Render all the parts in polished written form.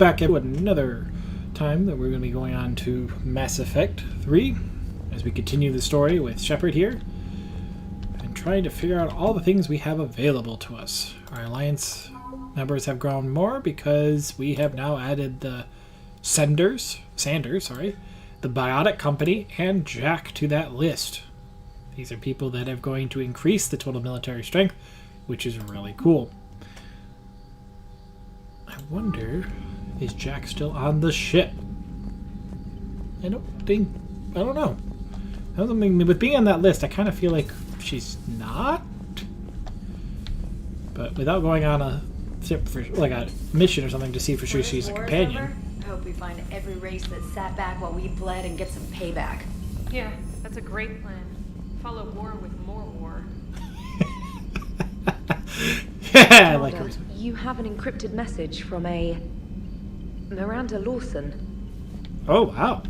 back at another time that we're going to be going on to Mass Effect 3 as we continue the story with Shepard here and trying to figure out all the things we have available to us. Our Alliance members have grown more because we have now added the Sanders, the Biotic Company, and Jack to that list. These are people that are going to increase the total military strength, which is really cool. I wonder, is Jack still on the ship? I don't know. With being on that list, I kind of feel like she's not. But without going on a ship for like a mission or something to see for sure she's a companion. I hope we find every race that sat back while we bled and get some payback. Yeah, that's a great plan. Follow war with more war. Yeah, I like her. You have an encrypted message from a Miranda Lawson. Oh, wow.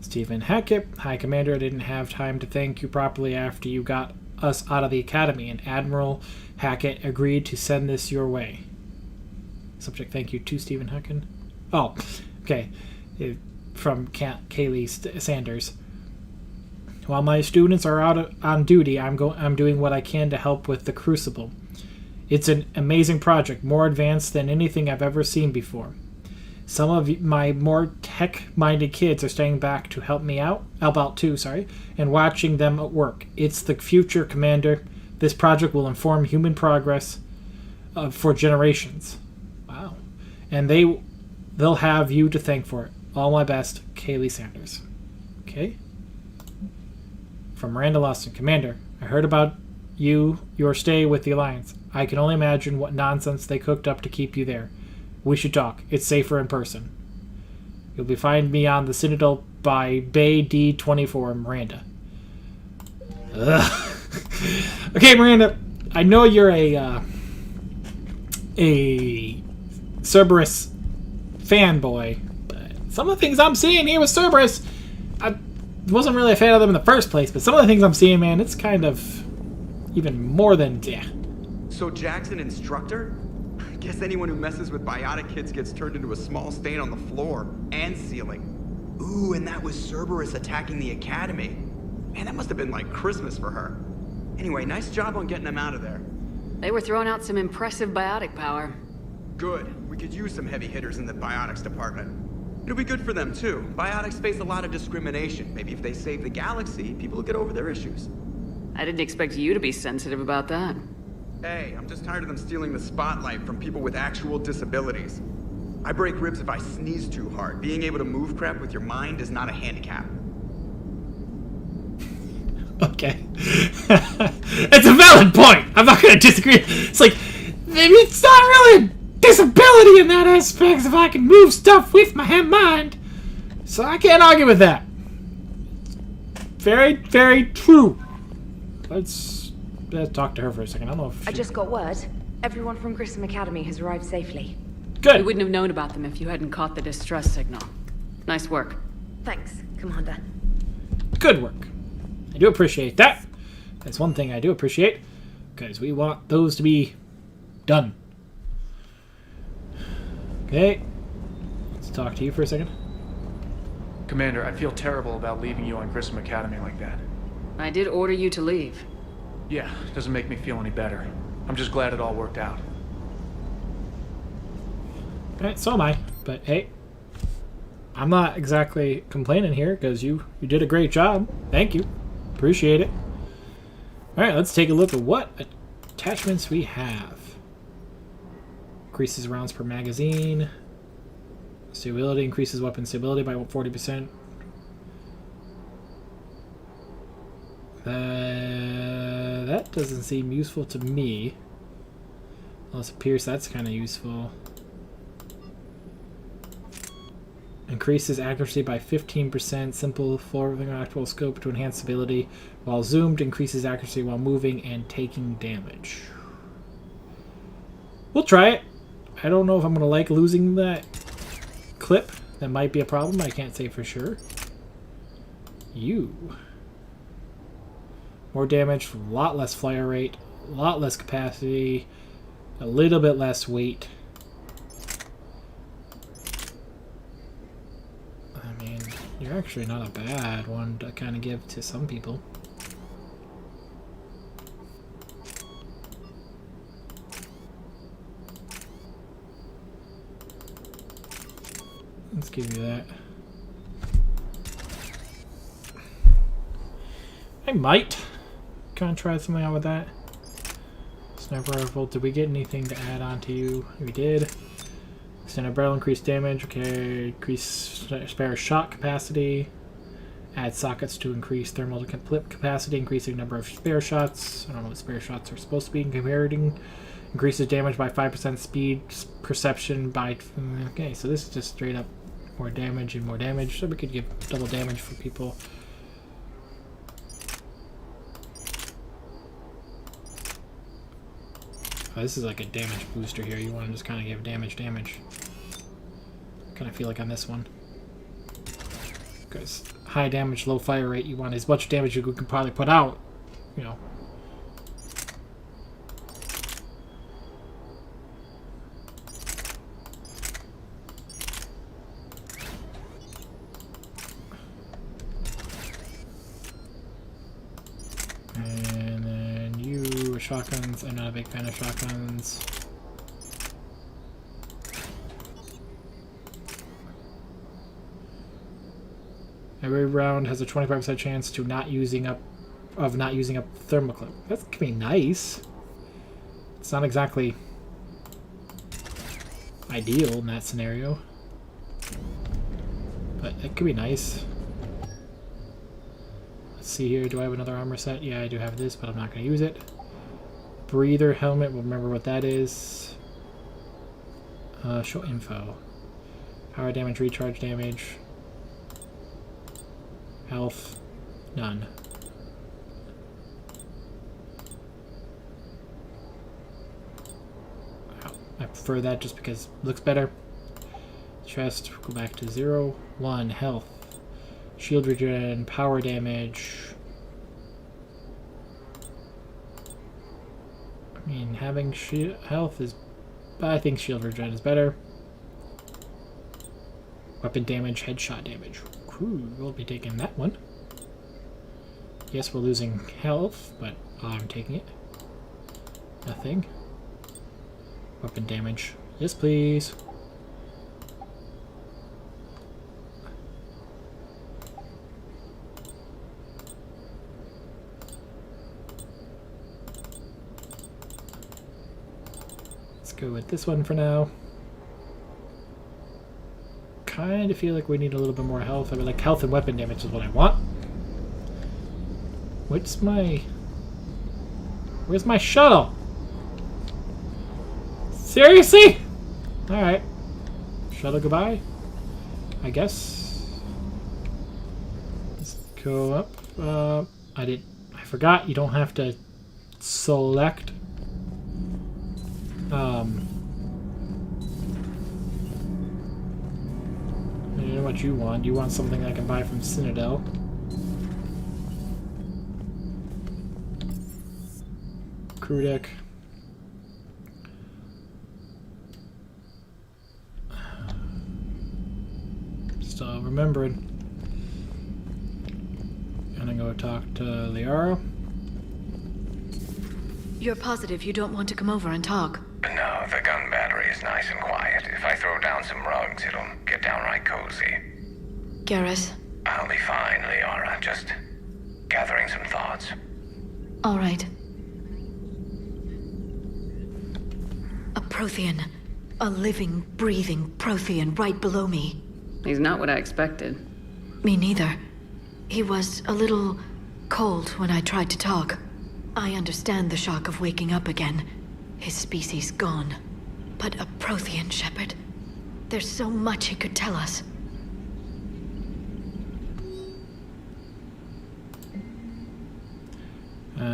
Stephen Hackett. Hi, Commander. I didn't have time to thank you properly after you got us out of the Academy, and Admiral Hackett agreed to send this your way. Subject, thank you to Stephen Hackett. Oh, okay. From Kaylee Sanders. While my students are out on duty, I'm doing what I can to help with the Crucible. It's an amazing project, more advanced than anything I've ever seen before. Some of my more tech-minded kids are staying back to help out too, and watching them at work. It's the future, Commander. This project will inform human progress for generations. Wow. And they'll have you to thank for it. All my best, Kaylee Sanders. Okay. From Miranda Lawson. Commander, I heard about your stay with the Alliance. I can only imagine what nonsense they cooked up to keep you there. We should talk. It's safer in person. You'll find me on the Citadel by Bay D24, Miranda. Ugh. Okay, Miranda, I know you're a Cerberus fanboy, but some of the things I'm seeing here with Cerberus, I wasn't really a fan of them in the first place, but some of the things I'm seeing, man, it's kind of even more than, yeah. So Jack's an instructor? I guess anyone who messes with biotic kids gets turned into a small stain on the floor and ceiling. Ooh, and that was Cerberus attacking the Academy. Man, that must have been like Christmas for her. Anyway, nice job on getting them out of there. They were throwing out some impressive biotic power. Good. We could use some heavy hitters in the biotics department. It'll be good for them, too. Biotics face a lot of discrimination. Maybe if they save the galaxy, people will get over their issues. I didn't expect you to be sensitive about that. Hey, I'm just tired of them stealing the spotlight from people with actual disabilities. I break ribs if I sneeze too hard. Being able to move crap with your mind is not a handicap. Okay. It's a valid point. I'm not going to disagree. It's like, maybe it's not really a disability in that aspect if I can move stuff with my mind. So I can't argue with that. Very, very true. Let's talk to her for a second. I don't know if I just got word. Everyone from Grissom Academy has arrived safely. Good. We wouldn't have known about them if you hadn't caught the distress signal. Nice work. Thanks, Commander. Good work. I do appreciate that. That's one thing I do appreciate, because we want those to be done. Okay. Let's talk to you for a second. Commander, I feel terrible about leaving you on Grissom Academy like that. I did order you to leave. Yeah, doesn't make me feel any better. I'm just glad it all worked out. Alright, so am I. But hey, I'm not exactly complaining here, because you did a great job. Thank you. Appreciate it. Alright, let's take a look at what attachments we have. Increases rounds per magazine. Stability increases weapon stability by 40%. That doesn't seem useful to me. Unless it appears that's kind of useful. Increases accuracy by 15%. Simple forwarding actual scope to enhance stability. While zoomed, increases accuracy while moving and taking damage. We'll try it. I don't know if I'm going to like losing that clip. That might be a problem. I can't say for sure. You. More damage, a lot less flare rate, a lot less capacity, a little bit less weight. I mean, you're actually not a bad one to kind of give to some people. Let's give you that. I might kind of try something out with that. Sniper rifle. Did we get anything to add on to you? We did. Extended barrel, increased damage. Okay, increase spare shot capacity. Add sockets to increase thermal clip capacity, increasing number of spare shots. I don't know what spare shots are supposed to be comparing. Increases damage by 5%, speed perception by... Okay, so this is just straight up more damage and more damage. So we could give double damage for people. Oh, this is like a damage booster here. You want to just kind of give damage. Kind of feel like on this one. Because high damage, low fire rate, you want as much damage you can probably put out, you know. And then you, shotguns. I'm not a big fan of shotguns. Every round has a 25% chance to not using up thermal clip. That could be nice. It's not exactly ideal in that scenario, but it could be nice. Let's see here. Do I have another armor set? Yeah, I do have this, but I'm not going to use it. Breather helmet. We'll remember what that is. Show info. Power damage, recharge damage. Health, none. I prefer that just because it looks better. Chest, go back to 0. 1, health. Shield regen, power damage. I mean, having health is... I think shield regen is better. Weapon damage, headshot damage. Ooh, we'll be taking that one. Yes, we're losing health, but I'm taking it. Nothing. Weapon damage. Yes, please. Let's go with this one for now. Kind of feel like we need a little bit more health. I mean, like, health and weapon damage is what I want. Where's my shuttle? Seriously? Alright. Shuttle goodbye, I guess. Let's go up. I forgot you don't have to select you know what you want. You want something I can buy from Citadel. Crew deck. Still remembering. Gonna go talk to Liara. You're positive you don't want to come over and talk? No, the gun battery is nice and quiet. If I throw down some rugs, it'll get downright cozy. Garrus? I'll be fine, Liara. Just gathering some thoughts. All right. A Prothean. A living, breathing Prothean right below me. He's not what I expected. Me neither. He was a little cold when I tried to talk. I understand the shock of waking up again. His species gone. But a Prothean, Shepard. There's so much he could tell us.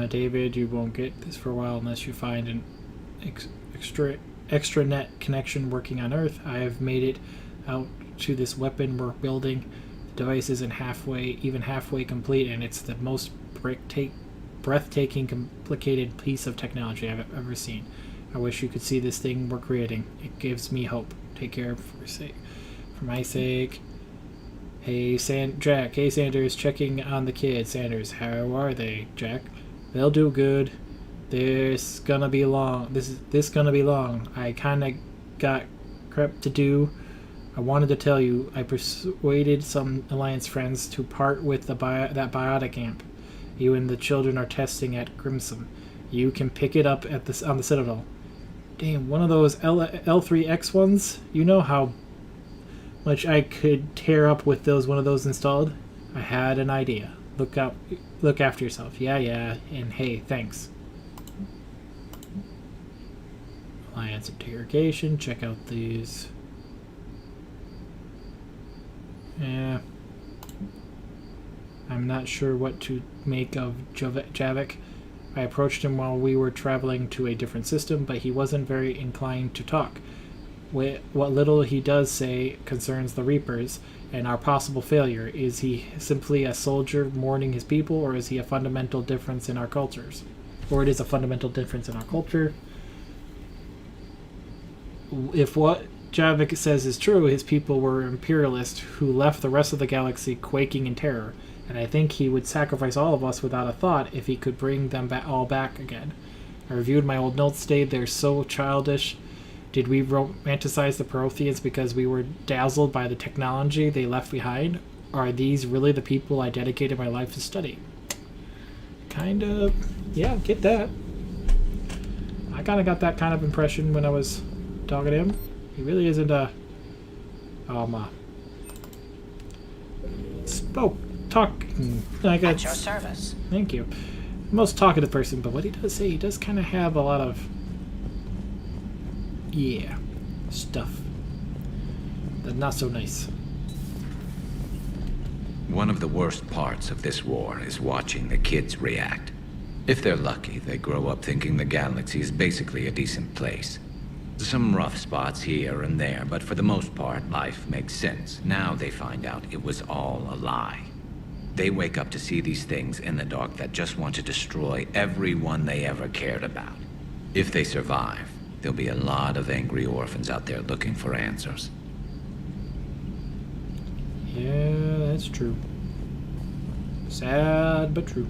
David, you won't get this for a while unless you find an extranet connection working on Earth. I have made it out to this weapon we're building. The device isn't even halfway complete, and it's the most breathtaking, complicated piece of technology I've ever seen. I wish you could see this thing we're creating. It gives me hope. Take care for my sake. Hey, Jack. Hey, Sanders. Checking on the kids. Sanders, how are they, Jack? They'll do good. This gonna be long. This gonna be long. I kinda got crap to do. I wanted to tell you, I persuaded some Alliance friends to part with that biotic amp you and the children are testing at Grimson. You can pick it up at on the Citadel. Damn, one of those L3X ones? You know how much I could tear up with one of those installed? I had an idea. Look after yourself. Yeah, and hey, thanks. Alliance interrogation, check out these. Yeah. I'm not sure what to make of Javik. I approached him while we were traveling to a different system, but he wasn't very inclined to talk. What little he does say concerns the Reapers and our possible failure. Is he simply a soldier mourning his people, or is he a fundamental difference in our cultures? Or it is a fundamental difference in our culture. If what Javik says is true, his people were imperialists who left the rest of the galaxy quaking in terror, and I think he would sacrifice all of us without a thought if he could bring them all back again. I reviewed my old notes today. They're so childish. Did we romanticize the Protheans because we were dazzled by the technology they left behind? Are these really the people I dedicated my life to study? Kind of. Yeah, get that. I kind of got that kind of impression when I was talking to him. He really isn't talking like at your service. Thank you. Most talkative person, but what he does say, he does kind of have a lot of stuff that's not so nice. One of the worst parts of this war is watching the kids react. If they're lucky, they grow up thinking the galaxy is basically a decent place. Some rough spots here and there, but for the most part, life makes sense. Now they find out it was all a lie. They wake up to see these things in the dark that just want to destroy everyone they ever cared about. If they survive, there'll be a lot of angry orphans out there looking for answers. Yeah, that's true. Sad, but true.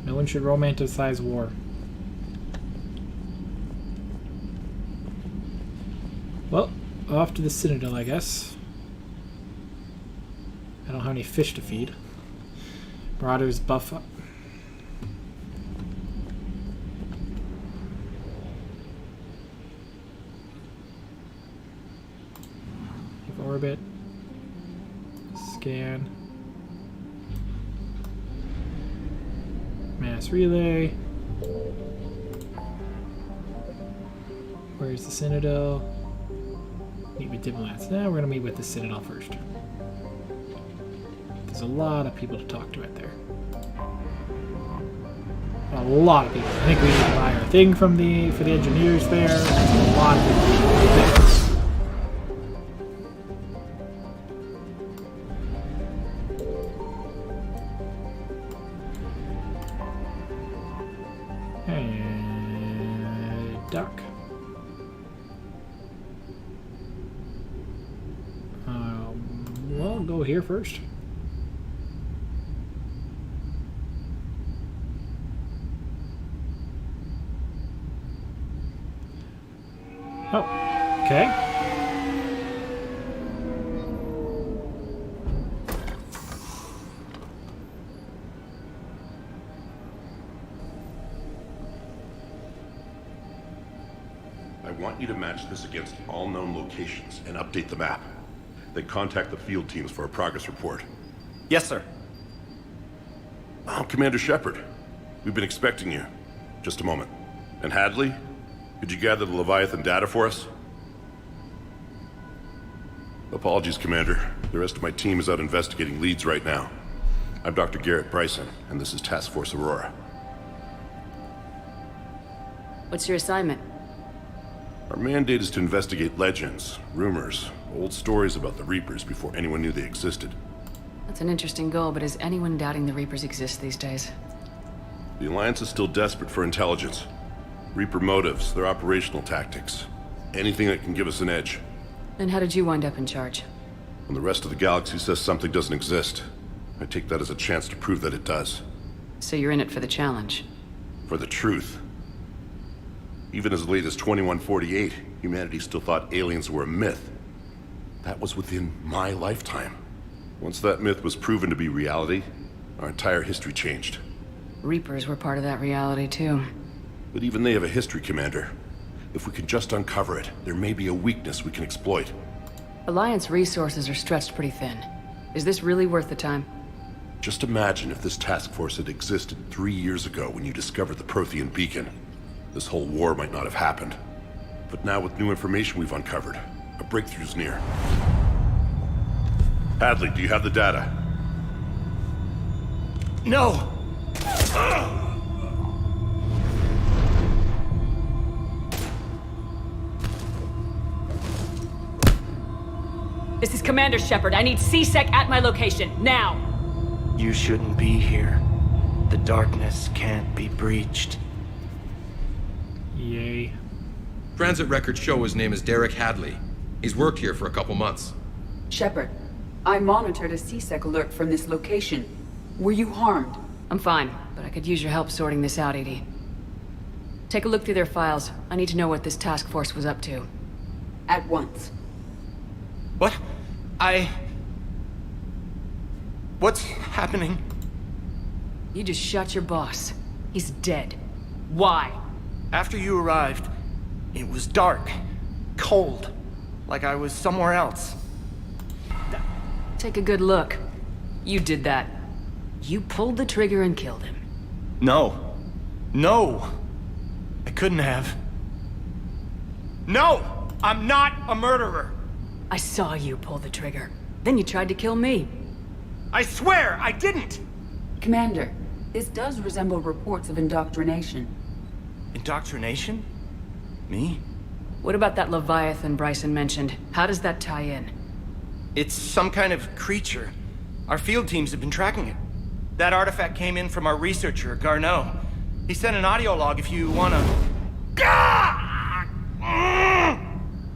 No one should romanticize war. Well, off to the Citadel, I guess. I don't have any fish to feed. Marauders buff up. Orbit. Scan. Mass relay. Where's the Citadel? Meet with diplomats. Now we're gonna meet with the Citadel first. There's a lot of people to talk to right there. A lot of people. I think we need to buy our thing for the engineers there. There's a lot of people there. Duck. Well, go here first. Oh, okay. I want you to match this against all known locations and update the map. Then contact the field teams for a progress report. Yes, sir. Oh, Commander Shepard. We've been expecting you. Just a moment. And Hadley? Could you gather the Leviathan data for us? Apologies, Commander. The rest of my team is out investigating leads right now. I'm Dr. Garrett Bryson, and this is Task Force Aurora. What's your assignment? Our mandate is to investigate legends, rumors, old stories about the Reapers before anyone knew they existed. That's an interesting goal, but is anyone doubting the Reapers exist these days? The Alliance is still desperate for intelligence. Reaper motives, their operational tactics. Anything that can give us an edge. Then how did you wind up in charge? When the rest of the galaxy says something doesn't exist, I take that as a chance to prove that it does. So you're in it for the challenge? For the truth. Even as late as 2148, humanity still thought aliens were a myth. That was within my lifetime. Once that myth was proven to be reality, our entire history changed. Reapers were part of that reality, too. But even they have a history, Commander. If we can just uncover it, there may be a weakness we can exploit. Alliance resources are stretched pretty thin. Is this really worth the time? Just imagine if this task force had existed 3 years ago when you discovered the Prothean beacon. This whole war might not have happened. But now with new information we've uncovered, a breakthrough's near. Hadley, do you have the data? No! This is Commander Shepard. I need C-Sec at my location, now! You shouldn't be here. The darkness can't be breached. Yay. Transit records show his name is Derek Hadley. He's worked here for a couple months. Shepard, I monitored a C-Sec alert from this location. Were you harmed? I'm fine, but I could use your help sorting this out, EDI. Take a look through their files. I need to know what this task force was up to. At once. What? What's happening? You just shot your boss. He's dead. Why? After you arrived, it was dark, cold, like I was somewhere else. Take a good look. You did that. You pulled the trigger and killed him. No. No! I couldn't have. No! I'm not a murderer! I saw you pull the trigger. Then you tried to kill me. I swear I didn't! Commander, this does resemble reports of indoctrination. Indoctrination? Me? What about that Leviathan Bryson mentioned? How does that tie in? It's some kind of creature. Our field teams have been tracking it. That artifact came in from our researcher, Garneau. He sent an audio log if you wanna...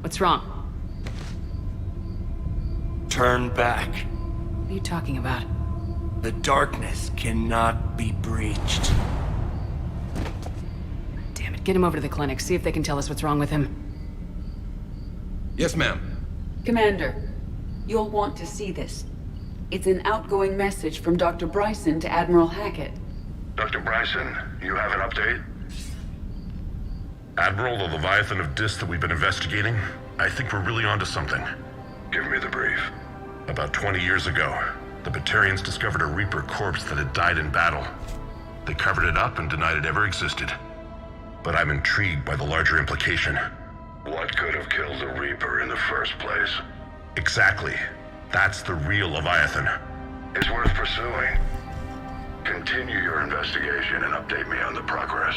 What's wrong? Turn back. What are you talking about? The darkness cannot be breached. Damn it, get him over to the clinic. See if they can tell us what's wrong with him. Yes, ma'am. Commander, you'll want to see this. It's an outgoing message from Dr. Bryson to Admiral Hackett. Dr. Bryson, you have an update? Admiral, the Leviathan of Dis that we've been investigating, I think we're really onto something. Give me the brief. About 20 years ago, the Batarians discovered a Reaper corpse that had died in battle. They covered it up and denied it ever existed. But I'm intrigued by the larger implication. What could have killed the Reaper in the first place? Exactly. That's the real Leviathan. It's worth pursuing. Continue your investigation and update me on the progress.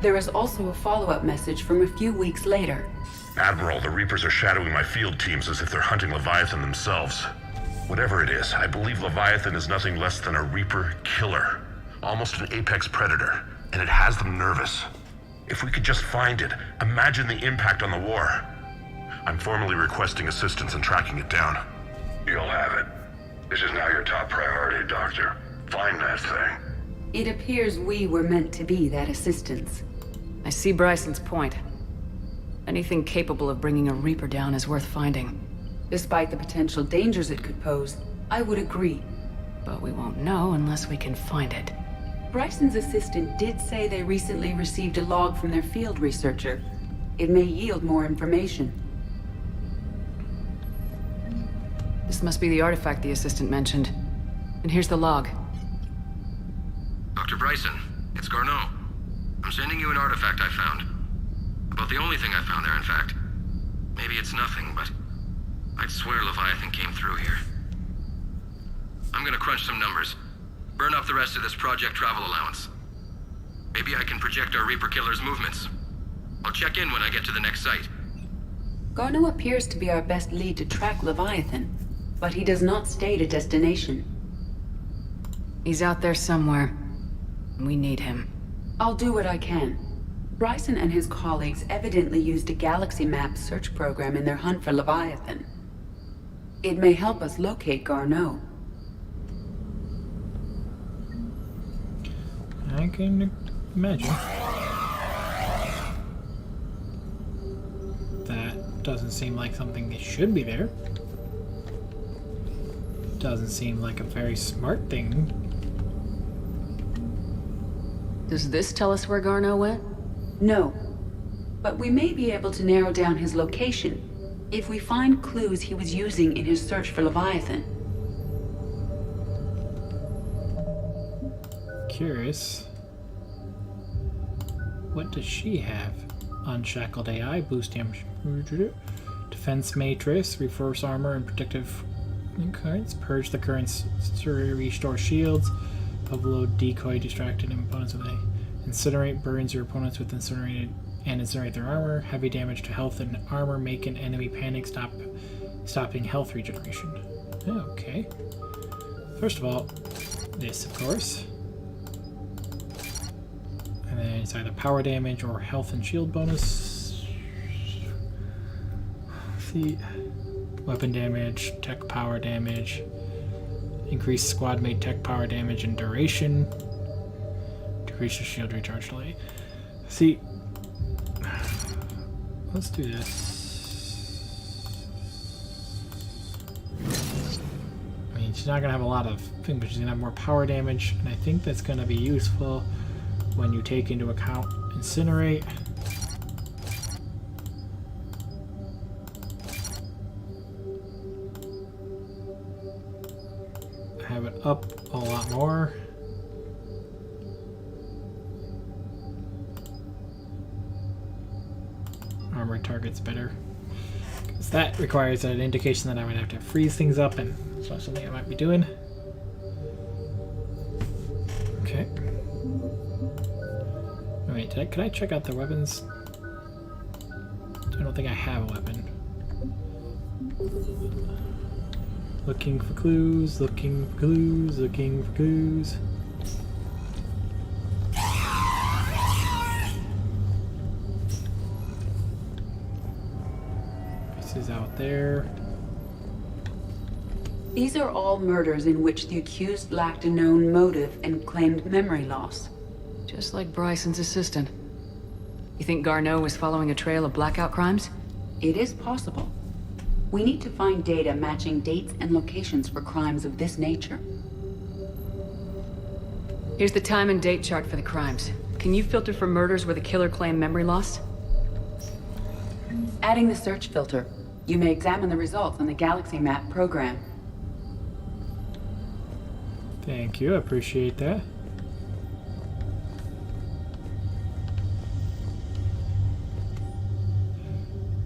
There is also a follow-up message from a few weeks later. Admiral, the Reapers are shadowing my field teams as if they're hunting Leviathan themselves. Whatever it is, I believe Leviathan is nothing less than a Reaper killer. Almost an apex predator, and it has them nervous. If we could just find it, imagine the impact on the war. I'm formally requesting assistance in tracking it down. You'll have it. This is now your top priority, Doctor. Find that thing. It appears we were meant to be that assistance. I see Bryson's point. Anything capable of bringing a Reaper down is worth finding. Despite the potential dangers it could pose, I would agree. But we won't know unless we can find it. Bryson's assistant did say they recently received a log from their field researcher. It may yield more information. This must be the artifact the assistant mentioned. And here's the log. Dr. Bryson, it's Garneau. I'm sending you an artifact I found. About the only thing I found there, in fact. Maybe it's nothing, but I'd swear Leviathan came through here. I'm gonna crunch some numbers. Burn up the rest of this project travel allowance. Maybe I can project our Reaper killer's movements. I'll check in when I get to the next site. Garneau appears to be our best lead to track Leviathan, but he does not state a destination. He's out there somewhere. We need him. I'll do what I can. Bryson and his colleagues evidently used a galaxy map search program in their hunt for Leviathan. It may help us locate Garneau. I can imagine. That doesn't seem like something that should be there. Doesn't seem like a very smart thing. Does this tell us where Garneau went? No. But we may be able to narrow down his location if we find clues he was using in his search for Leviathan. Curious. What does she have? Unshackled AI, boost damage, defense matrix, reinforce armor and protective currents, purge the currents to restore shields, overload decoy, distracted opponents with a incinerate, burns your opponents with incinerated and incinerate their armor, heavy damage to health and armor, make an enemy panic, stopping health regeneration. Okay. First of all, this of course. And then it's either power damage or health and shield bonus. See, weapon damage, tech power damage, increased squad mate tech power damage and duration, decrease your shield recharge delay. See, let's do this. I mean, she's not gonna have a lot of things, but she's gonna have more power damage, and I think that's gonna be useful when you take into account incinerate. Have it up a lot more. Armor targets better. Because that requires an indication that I'm going to have to freeze things up, and it's not something I might be doing. Okay. Wait, could I check out the weapons? I don't think I have a weapon. Looking for clues, looking for clues, looking for clues. This is out there. These are all murders in which the accused lacked a known motive and claimed memory loss. Just like Bryson's assistant. You think Garneau was following a trail of blackout crimes? It is possible. We need to find data matching dates and locations for crimes of this nature. Here's the time and date chart for the crimes. Can you filter for murders where the killer claimed memory loss? Adding the search filter, you may examine the results on the Galaxy Map program. Thank you, I appreciate that.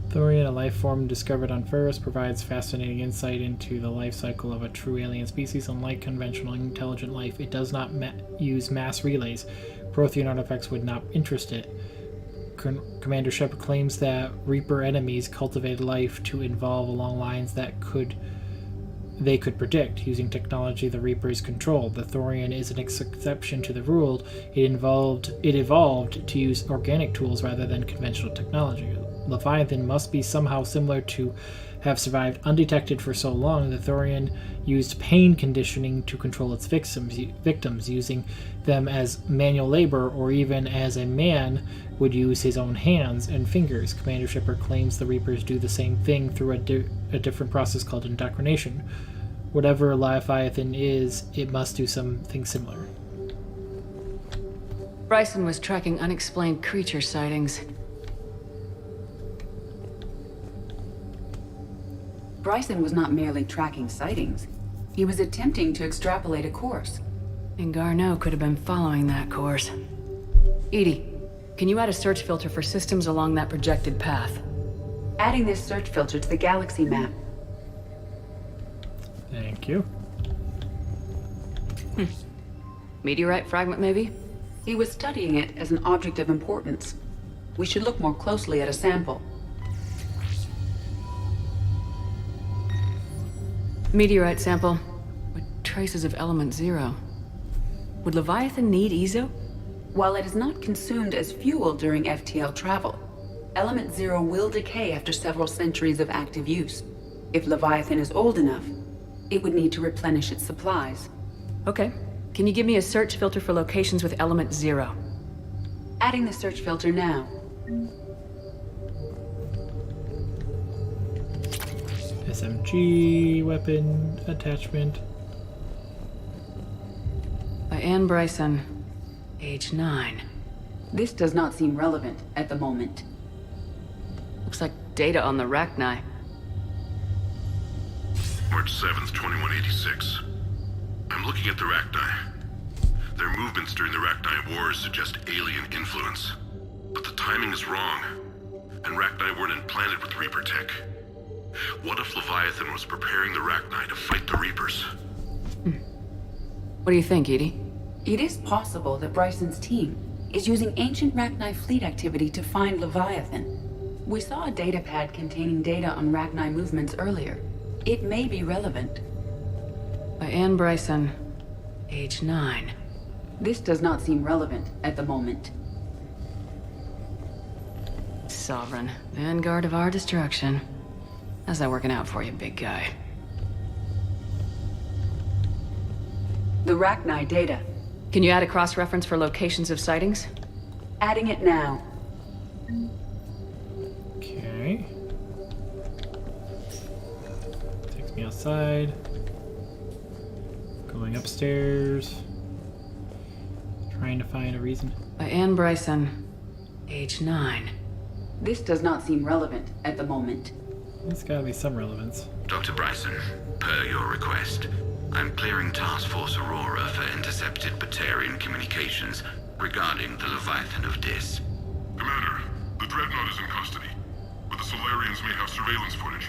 Thorian, a life form discovered on Ferris, provides fascinating insight into the life cycle of a true alien species. Unlike conventional intelligent life, it does not use mass relays. Prothean artifacts would not interest it. Commander Shepard claims that Reaper enemies cultivated life to evolve along lines that they could predict. Using technology the Reapers controlled, the Thorian is an exception to the rule. It evolved to use organic tools rather than conventional technology. Leviathan must be somehow similar to have survived undetected for so long. The Thorian used pain conditioning to control its victims, using them as manual labor, or even as a man would use his own hands and fingers. Commander Shepard claims the Reapers do the same thing through a different process called indoctrination. Whatever Leviathan is, it must do something similar. Bryson was tracking unexplained creature sightings. Bryson was not merely tracking sightings. He was attempting to extrapolate a course. And Garneau could have been following that course. Edie, can you add a search filter for systems along that projected path? Adding this search filter to the Galaxy Map. Thank you. Meteorite fragment, maybe? He was studying it as an object of importance. We should look more closely at a sample. Meteorite sample with traces of element 0. Would Leviathan need Ezo? While it is not consumed as fuel during FTL travel, element 0 will decay after several centuries of active use. If Leviathan is old enough, it would need to replenish its supplies. Okay. Can you give me a search filter for locations with element 0? Adding the search filter now. SMG, weapon, attachment. By Anne Bryson, age 9. This does not seem relevant at the moment. Looks like data on the Rachni. March 7th, 2186. I'm looking at the Rachni. Their movements during the Rachni Wars suggest alien influence. But the timing is wrong. And Rachni weren't implanted with Reaper tech. What if Leviathan was preparing the Rachni to fight the Reapers? What do you think, Edie? It is possible that Bryson's team is using ancient Rachni fleet activity to find Leviathan. We saw a data pad containing data on Rachni movements earlier. It may be relevant. By Anne Bryson, age 9. This does not seem relevant at the moment. Sovereign, vanguard of our destruction. How's that working out for you, big guy? The Rachni data. Can you add a cross-reference for locations of sightings? Adding it now. Okay. Takes me outside. Going upstairs. Trying to find a reason. By Anne Bryson, age 9. This does not seem relevant at the moment. There's gotta be some relevance. Dr. Bryson, per your request, I'm clearing Task Force Aurora for intercepted Batarian communications regarding the Leviathan of Dis. Commander, the Dreadnought is in custody, but the Solarians may have surveillance footage.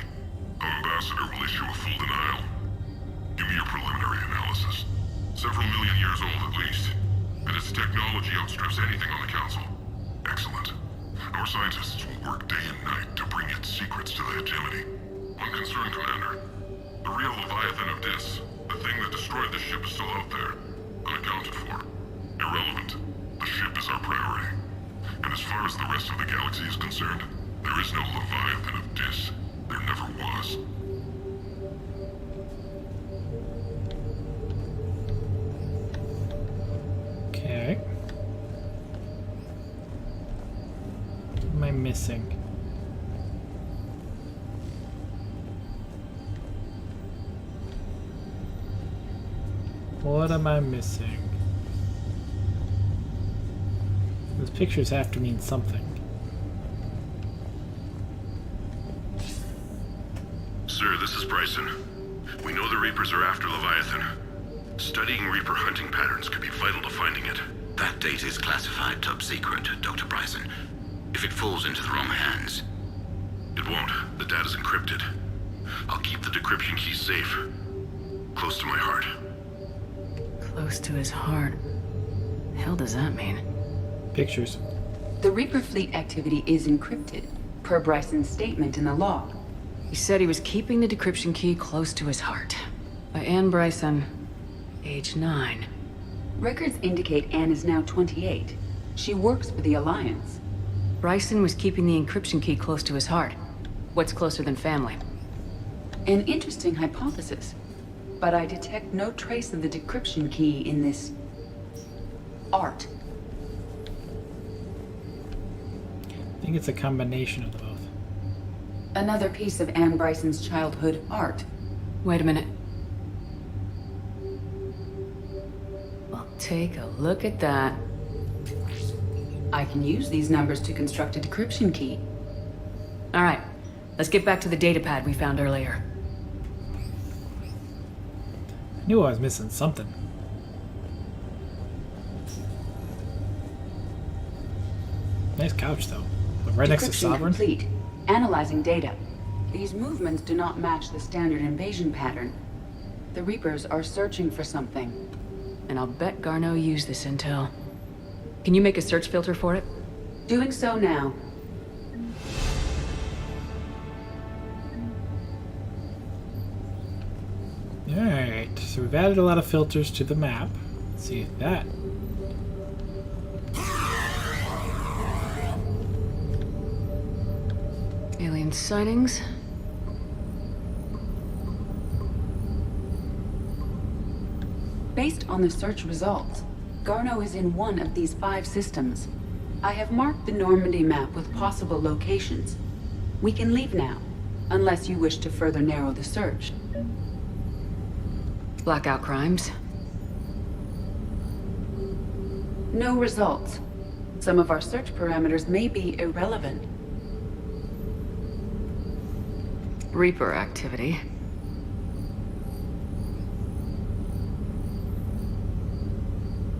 Our ambassador will issue a full denial. Give me your preliminary analysis. Several million years old at least, and its technology outstrips anything on the Council. Excellent. Our scientists will work day and night to bring its secrets to the hegemony. One concern, Commander. The real Leviathan of Dis, the thing that destroyed the ship, is still out there, unaccounted for. Irrelevant. The ship is our priority. And as far as the rest of the galaxy is concerned, there is no Leviathan of Dis. There never was. Okay. What am I missing? What am I missing? Those pictures have to mean something. Sir, this is Bryson. We know the Reapers are after Leviathan. Studying Reaper hunting patterns could be vital to finding it. That data is classified top secret, Dr. Bryson. If it falls into the wrong hands... It won't. The data's encrypted. I'll keep the decryption key safe. Close to my heart. Close to his heart. The hell does that mean? Pictures. The Reaper fleet activity is encrypted, per Bryson's statement in the log. He said he was keeping the decryption key close to his heart. By Anne Bryson, age 9. Records indicate Anne is now 28. She works for the Alliance. Bryson was keeping the encryption key close to his heart. What's closer than family? An interesting hypothesis, but I detect no trace of the decryption key in this... art. I think it's a combination of the both. Another piece of Anne Bryson's childhood art. Wait a minute. Well, take a look at that. I can use these numbers to construct a decryption key. All right, let's get back to the datapad we found earlier. I knew I was missing something. Nice couch, though. But right next to Sovereign. Complete. Analyzing data. These movements do not match the standard invasion pattern. The Reapers are searching for something. And I'll bet Garneau used this intel. Can you make a search filter for it? Doing so now. Alright, so we've added a lot of filters to the map. Let's see if that... Alien sightings. Based on the search results, Garno is in one of these 5 systems. I have marked the Normandy map with possible locations. We can leave now, unless you wish to further narrow the search. Blackout crimes. No results. Some of our search parameters may be irrelevant. Reaper activity.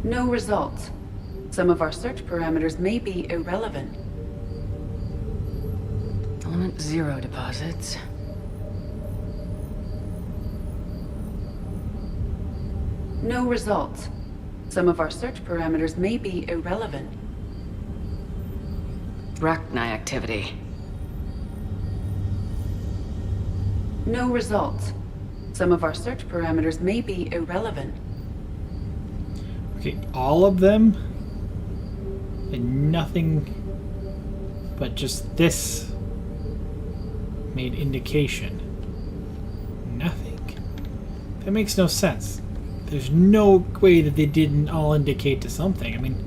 No results. Some of our search parameters may be irrelevant. Element 0 deposits. No results. Some of our search parameters may be irrelevant. Rachni activity. No results. Some of our search parameters may be irrelevant. Okay, all of them? And nothing but just this made indication. Nothing. That makes no sense. There's no way that they didn't all indicate to something. I mean...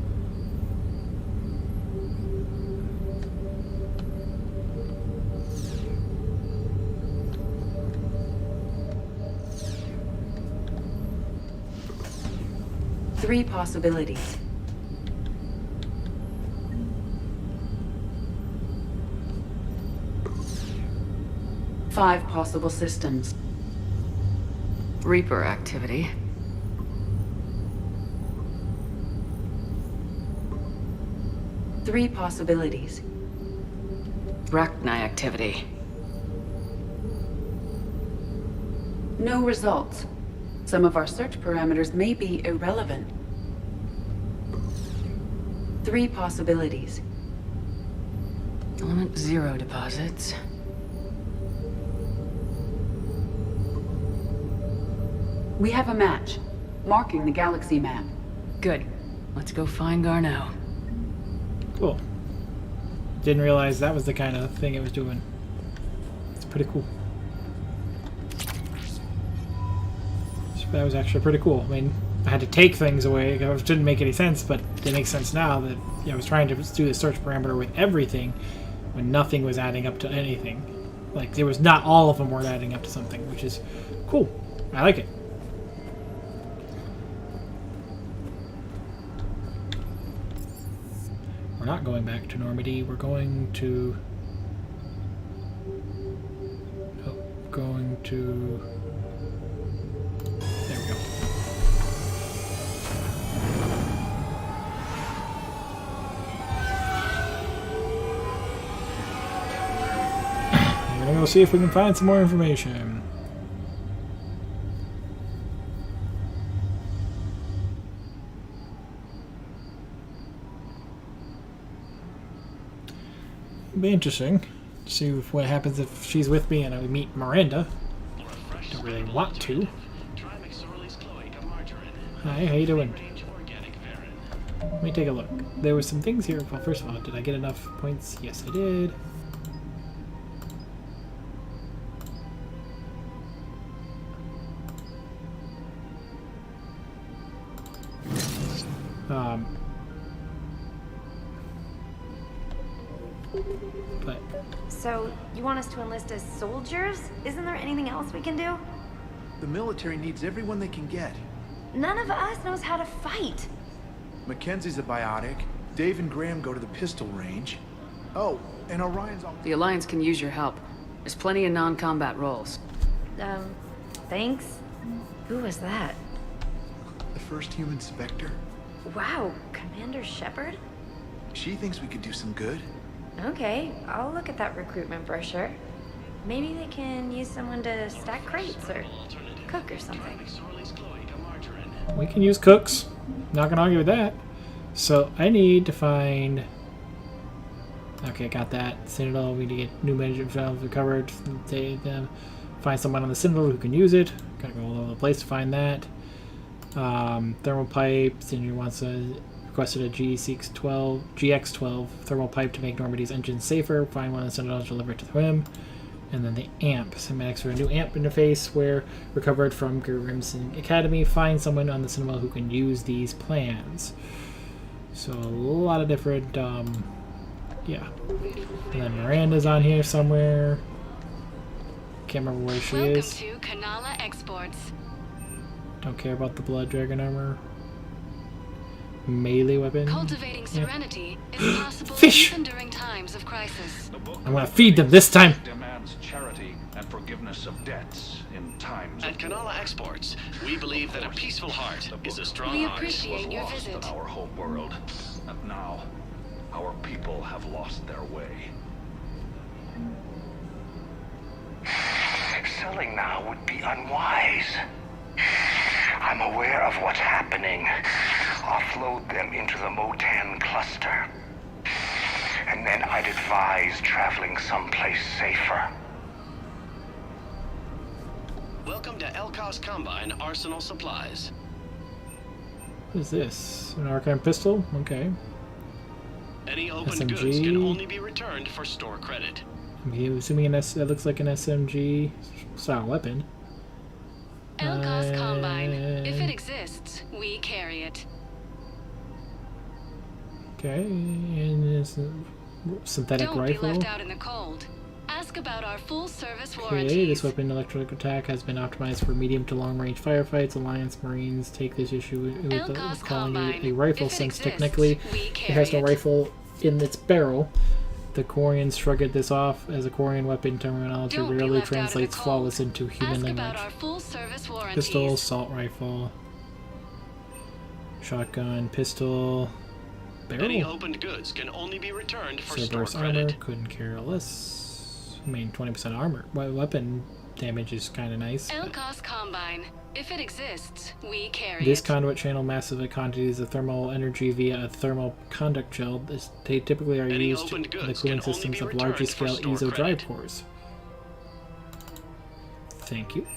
Three possibilities. Five possible systems. Reaper activity. Three possibilities. Rachni activity. No results. Some of our search parameters may be irrelevant. Three possibilities. Element 0 deposits. We have a match, marking the galaxy map. Good. Let's go find Garno. Cool. Didn't realize that was the kind of thing it was doing. It's pretty cool. That was actually pretty cool. I mean, I had to take things away. It didn't make any sense, but it makes sense now that I was trying to do the search parameter with everything when nothing was adding up to anything. Like, there was not all of them were adding up to something, which is cool. I like it. We're not going back to Normandy. We're going to... Oh, going to... There we go. We're gonna go see if we can find some more information. It'll be interesting to see what happens if she's with me and I meet Miranda. Don't really want to. Hi, how you doing? Let me take a look. There were some things here. Well, first of all, did I get enough points? Yes, I did. But... So, you want us to enlist as soldiers? Isn't there anything else we can do? The military needs everyone they can get. None of us knows how to fight. Mackenzie's a biotic. Dave and Graham go to the pistol range. Oh, and Orion's on... The Alliance can use your help. There's plenty of non-combat roles. Thanks. Who was that? The first human Spectre. Wow, Commander Shepard? She thinks we could do some good. Okay, I'll look at that recruitment brochure. Maybe they can use someone to stack crates or cook or something. We can use cooks. Not gonna argue with that. So I need to find... Okay, got that. Citadel, we need to get new management files recovered. Find someone on the Citadel who can use it. Gotta go all over the place to find that. Thermal pipe. Sindri requested a GX-12 thermal pipe to make Normandy's engines safer. Find one of the Citadel, deliver it to him. And then the amp. Semantics for a new amp interface where recovered from Grimson Academy. Find someone on the Citadel who can use these plans. So a lot of different, yeah. And then Miranda's on here somewhere. Can't remember where she is. Welcome to Kanala Exports. Don't care about the blood dragon armor. Melee weapon. Cultivating serenity is possible Fish! even during times of crisis. I'm gonna feed them this time. Demands charity and forgiveness of debts in times At Kanala Exports, we believe that a peaceful heart is a strong We heart. appreciate your lost visit. in our home world, and now our people have lost their way. Selling now would be unwise. I'm aware of what's happening. Offload them into the Motan cluster. And then I'd advise traveling someplace safer. Welcome to Elkos Combine Arsenal Supplies. What is this? An arcane pistol? Okay. Any open SMG. goods can only be returned for store credit. I'm assuming that looks like an SMG style weapon. Elkos Combine. If it exists, we carry it. Okay, and it's a synthetic Don't rifle. be left out in the cold. Ask about our full-service Okay, warranties. this weapon electric attack has been optimized for medium to long range firefights. Alliance Marines take this issue with Elkos calling Combine. it a rifle If it since exists, technically we it carry has no it. rifle in its barrel. The Quarians shrugged this off as a Quarian weapon terminology Don't be rarely left out in the translates cold. flawless into human Ask language. about our full-service warranties. Pistol, assault rifle, shotgun, pistol, Any barrel. opened goods can only be returned for store Cerberus credit. armor, couldn't care less. I mean, 20% armor. Weapon damage is kind of nice. Elkos Combine. If it exists, we carry This it. conduit channel massive quantities of thermal energy via a thermal conduct gel. They typically are Any used in opened the goods cooling can only systems be of larger returned for scale store ESO credit. drive cores. Thank you.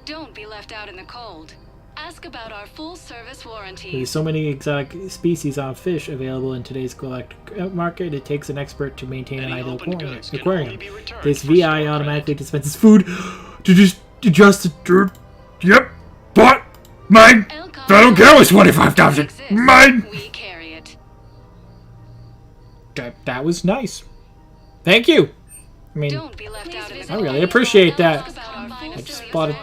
Don't be left out in the cold. Ask about our full-service warranties. There's so many exotic species of fish available in today's galactic market, it takes an expert to maintain an ideal aquarium. This VI automatically dispenses food to just adjust the dirt. Yep, but mine. I don't care. It's 25,000. Mine. We carry it. That was nice. Thank you. I mean, Don't be left out in the I really appreciate that. I just bought a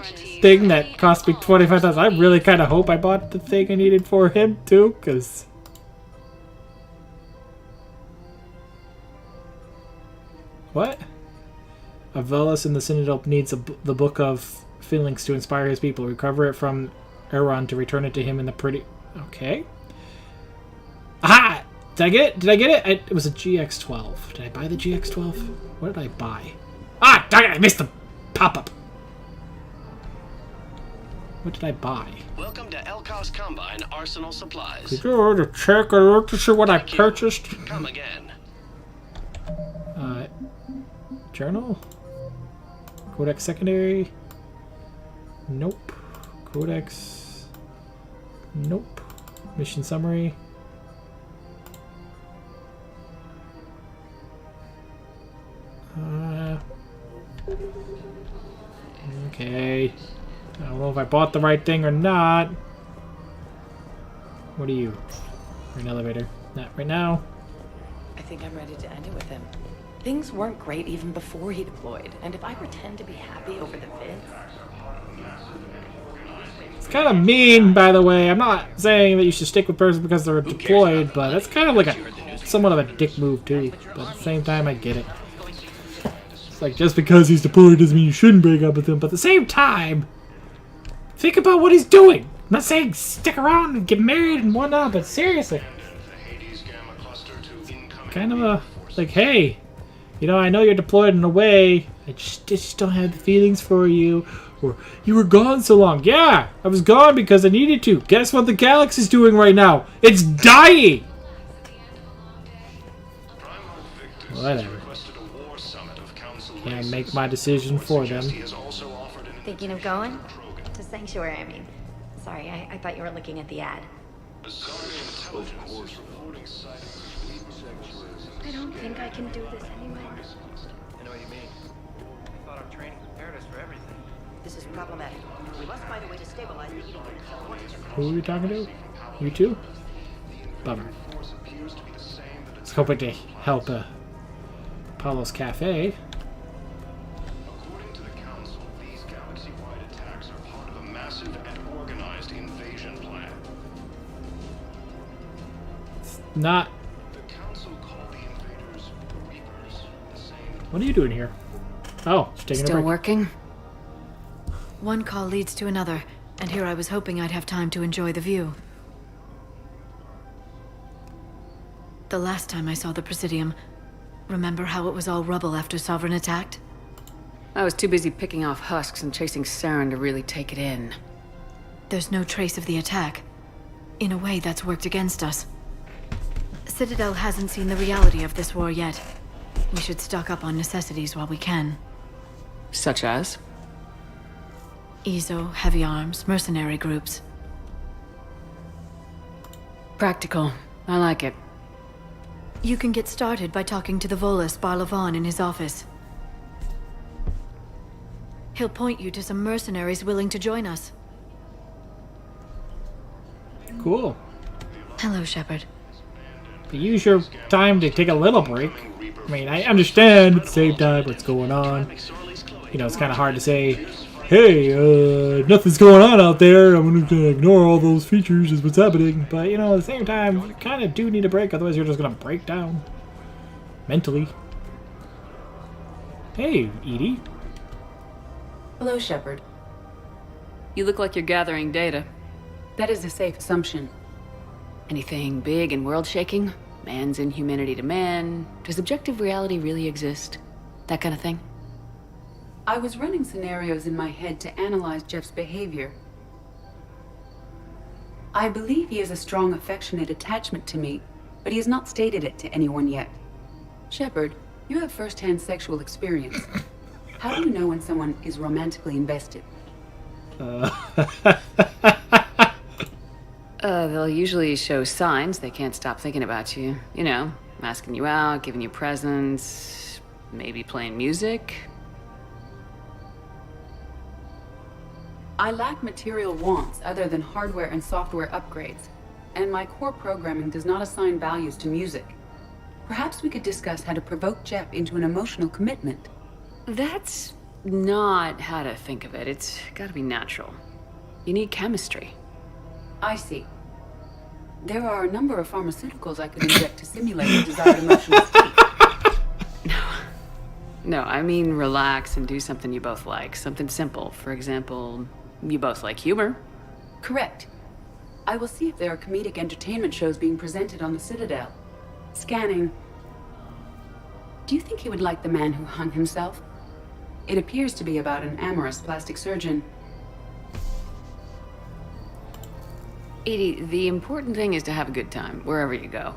thing that cost me 25,000. I really kind of hope I bought the thing I needed for him too, because what? Avelis in the Citadel needs the Book of Feelings to inspire his people. Recover it from Erron to return it to him in the pretty. Okay. Aha! Did I get it? Did I get it? It was a GX-12. Did I buy the GX-12? What did I buy? Ah! Dang it! I missed the pop-up. What did I buy? Welcome to Elkos Combine Arsenal Supplies. Could you order check or look to see what I purchased? Come again. Journal? Codex secondary? Nope. Codex? Nope. Mission summary? Okay. I don't know if I bought the right thing or not. What are you? You're an elevator. Not right now. I think I'm ready to end it with him. Things weren't great even before he deployed, and if I pretend to be happy over the vids... It's kind of mean, by the way. I'm not saying that you should stick with person because they're deployed, but that's kind of like somewhat of a dick move too. But at the same time, I get it. It's like just because he's deployed doesn't mean you shouldn't break up with him, but at the same time, think about what he's doing. I'm not saying stick around and get married and whatnot, but seriously. Kind of a, like, hey, you know, I know you're deployed in a way, I just don't have the feelings for you, or you were gone so long. Yeah, I was gone because I needed to. Guess what the galaxy's doing right now? It's dying! Whatever. Can't make my decision for them. Thinking of going? To Sanctuary, I mean. Sorry, I thought you were looking at the ad. I don't think I can do this anymore. I know what you mean. I thought our training prepared us for everything. This is problematic. We must find a way to stabilize the eating room. Who are we talking to? You two? Bummer. Let's hope it to help Apollo's Cafe. According to the Council, these galaxy-wide attacks are part of a massive and organized invasion plan. It's not. The Council called the invaders Reapers, the same. What are you doing here? Oh, just taking a Still break. working? One call leads to another, and here I was hoping I'd have time to enjoy the view. The last time I saw the Presidium, remember how it was all rubble after Sovereign attacked? I was too busy picking off husks and chasing Saren to really take it in. There's no trace of the attack. In a way, that's worked against us. Citadel hasn't seen the reality of this war yet. We should stock up on necessities while we can. Such as? Ezo, heavy arms, mercenary groups. Practical. I like it. You can get started by talking to the Volus Barlavan in his office. He'll point you to some mercenaries willing to join us. Cool. Hello, Shepard. But use your time to take a little break. I mean, I understand at the same time what's going on. You know, it's kind of hard to say, hey, nothing's going on out there. I'm going to ignore all those features is what's happening. But, you know, at the same time, you kind of do need a break. Otherwise, you're just going to break down. Mentally. Hey, Edie. Hello, Shepard. You look like you're gathering data. That is a safe assumption. Anything big and world-shaking? Man's inhumanity to man? Does objective reality really exist? That kind of thing? I was running scenarios in my head to analyze Jeff's behavior. I believe he has a strong affectionate attachment to me, but he has not stated it to anyone yet. Shepard, you have first-hand sexual experience. How do you know when someone is romantically invested? They'll usually show signs they can't stop thinking about you. You know, asking you out, giving you presents, maybe playing music. I lack material wants other than hardware and software upgrades, and my core programming does not assign values to music. Perhaps we could discuss how to provoke Jeff into an emotional commitment. That's not how to think of it. It's gotta be natural. You need chemistry. I see. There are a number of pharmaceuticals I could inject to simulate the desired emotional state. No, I mean relax and do something you both like. Something simple. For example, you both like humor. Correct. I will see if there are comedic entertainment shows being presented on the Citadel. Scanning. Do you think he would like The Man Who Hung Himself? It appears to be about an amorous plastic surgeon. Edie, the important thing is to have a good time, wherever you go.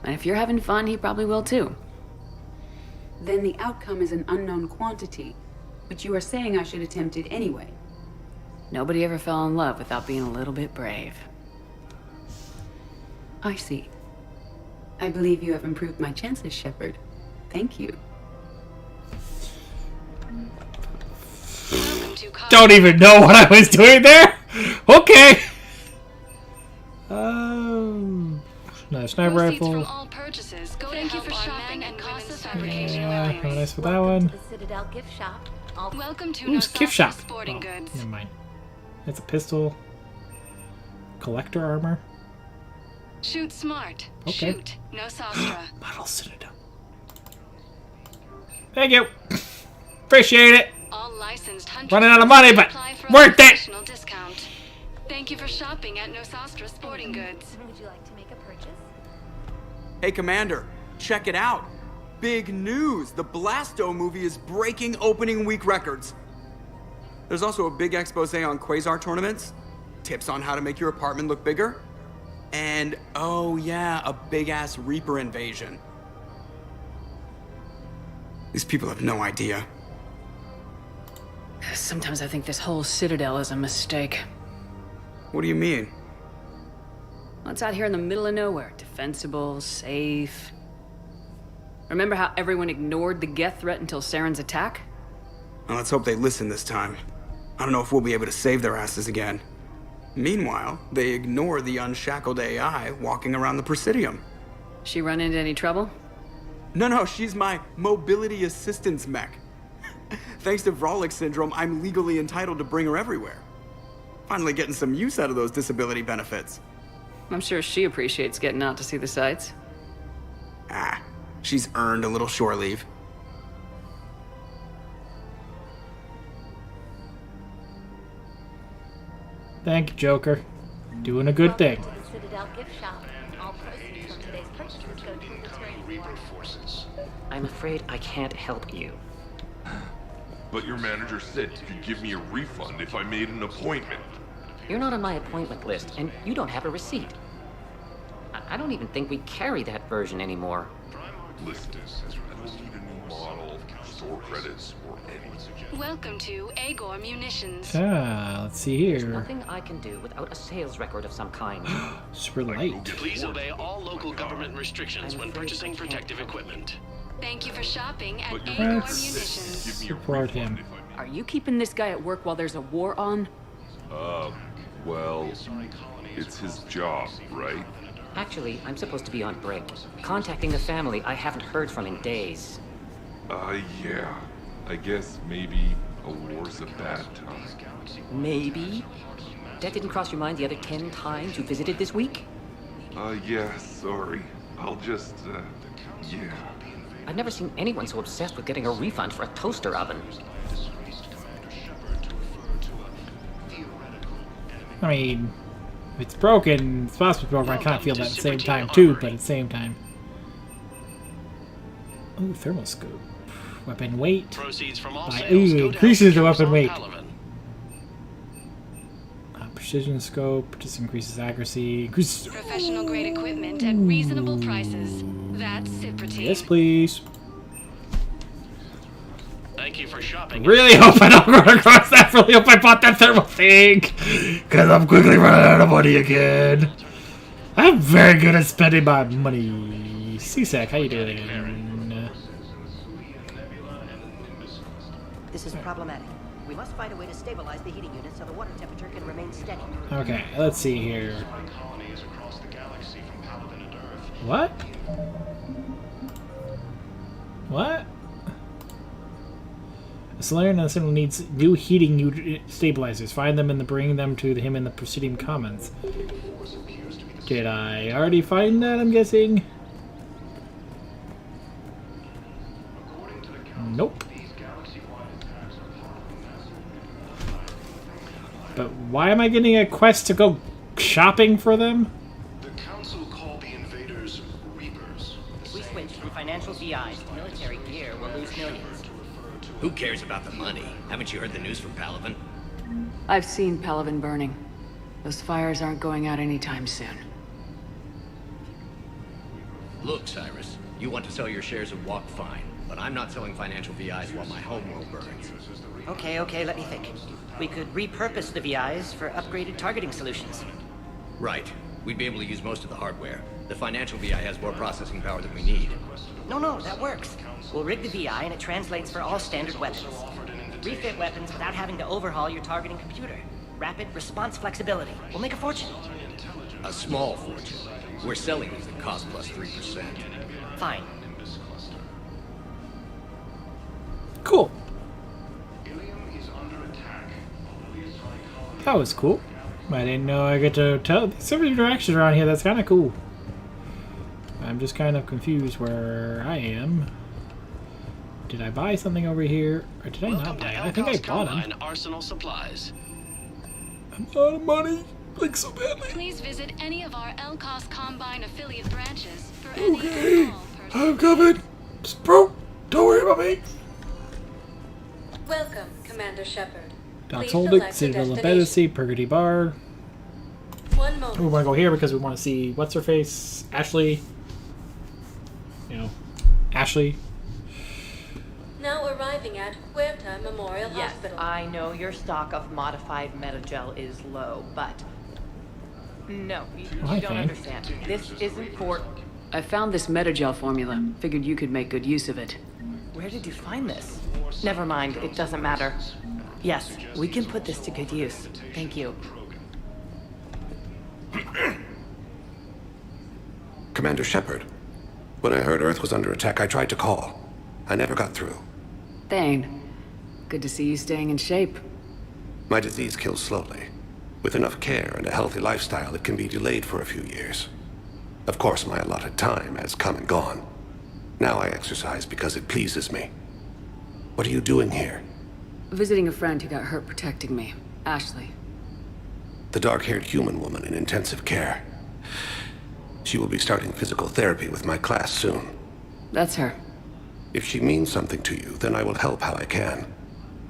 And if you're having fun, he probably will too. Then the outcome is an unknown quantity, but you are saying I should attempt it anyway. Nobody ever fell in love without being a little bit brave. I see. I believe you have improved my chances, Shepard. Thank you. Don't even know what I was doing there. Okay. Nice sniper rifle. From all purchases go Thank you for shopping and Casa Fabrication. Yeah, nice for that one. The Citadel gift shop. Welcome to Ooh, gift shop. Sporting Goods. Never mind. It's a pistol. Collector armor. Shoot smart. Okay. Shoot. No Sastra. Model Citadel. Thank you. Appreciate it. All licensed hunters Running out of money, but worth it. Discount. Thank you for shopping at Nosastra Sporting Goods. Would you like to make a purchase? Hey, Commander, check it out. Big news! The Blasto movie is breaking opening week records. There's also a big expose on Quasar tournaments, tips on how to make your apartment look bigger, and, oh yeah, a big-ass Reaper invasion. These people have no idea. Sometimes I think this whole citadel is a mistake. What do you mean? Well, it's out here in the middle of nowhere. Defensible, safe. Remember how everyone ignored the Geth threat until Saren's attack? Well, let's hope they listen this time. I don't know if we'll be able to save their asses again. Meanwhile, they ignore the unshackled AI walking around the Presidium. She run into any trouble? No, she's my mobility assistance mech. Thanks to Vrolic syndrome, I'm legally entitled to bring her everywhere. Finally getting some use out of those disability benefits. I'm sure she appreciates getting out to see the sights. Ah, she's earned a little shore leave. Thank you, Joker. Doing a good thing. Citadel gift shop. All proceeds from today's purchases go to the Reaper forces. I'm afraid I can't help you. But your manager said you could give me a refund if I made an appointment. You're not on my appointment list, and you don't have a receipt. I don't even think we carry that version anymore. Listen, I don't need a new model, store credits, or anything. Welcome to Agor Munitions. Let's see There's here. nothing I can do without a sales record of some kind. Super light. Please obey all local government restrictions when purchasing protective equipment. Thank you for shopping at Agor Let's Munitions. support him. Are you keeping this guy at work while there's a war on? Well, it's his job, right? Actually, I'm supposed to be on break. Contacting the family I haven't heard from in days. Yeah. I guess maybe a war's a bad time. Maybe? That didn't cross your mind the other 10 times you visited this week? Yeah, sorry. I'll just, yeah. I've never seen anyone so obsessed with getting a refund for a toaster oven. I mean, if it's broken, it's supposed to be broken. I kind of feel that at the same time, too, but at the same time. Ooh, thermoscope. Weapon weight. Proceeds from all Ooh, increases the weapon weight. Precision scope. Just increases accuracy. Increases... Professional grade equipment at reasonable prices. That's Cyprity. Yes, please. Thank you for shopping. Really hope I don't run across that. Really hope I bought that thermal thing. Because I'm quickly running out of money again. I'm very good at spending my money. CSEC, how you doing? This is problematic. We must find a way to stabilize the heating unit so the water temperature can remain steady. Okay, let's see here. What? What? A Solarian on the Sentinel needs new heating stabilizers. Find them and bring them to him in the Presidium Commons. Did I already find that, I'm guessing? Nope. But why am I getting a quest to go shopping for them? The council called the invaders Reapers. If we switch from financial VIs to military gear, we'll lose millions. Who cares about the money? Haven't you heard the news from Palaven? I've seen Palaven burning. Those fires aren't going out anytime soon. Look, Cyrus, you want to sell your shares of Walk, fine. But I'm not selling financial VIs while my homeworld burns. Okay, let me think. We could repurpose the VIs for upgraded targeting solutions. Right. We'd be able to use most of the hardware. The financial VI has more processing power than we need. No, that works. We'll rig the VI and it translates for all standard weapons. Refit weapons without having to overhaul your targeting computer. Rapid response flexibility. We'll make a fortune. A small fortune. We're selling these at cost plus 3%. Fine. Cool. That was cool. I didn't know I get to tell some of the directions around here. That's kind of cool. I'm just kind of confused where I am. Did I buy something over here, or did I not buy it? I think I bought them. Arsenal supplies. I'm out of money. Like so badly. Please visit any of our Elcos Combine affiliate branches for Okay, any I'm coming. Just bro, don't worry about me. Welcome, Commander Shepard. Doc's Please Holding, select a Citadel of destination. Embassy, Purgatory Bar. One moment. We want to go here because we want to see what's her face, Ashley. You know, Ashley. Now arriving at Huerta Memorial Yes, Hospital. I know your stock of modified metagel is low, but... No, you don't understand. This isn't for... I found this metagel formula. Figured you could make good use of it. Where did you find this? Never mind, it doesn't matter. Yes, we can put this to good use. Thank you. Commander Shepard, when I heard Earth was under attack, I tried to call. I never got through. Thane, good to see you staying in shape. My disease kills slowly. With enough care and a healthy lifestyle, it can be delayed for a few years. Of course, my allotted time has come and gone. Now I exercise because it pleases me. What are you doing here? Visiting a friend who got hurt protecting me. Ashley. The dark-haired human woman in intensive care. She will be starting physical therapy with my class soon. That's her. If she means something to you, then I will help how I can.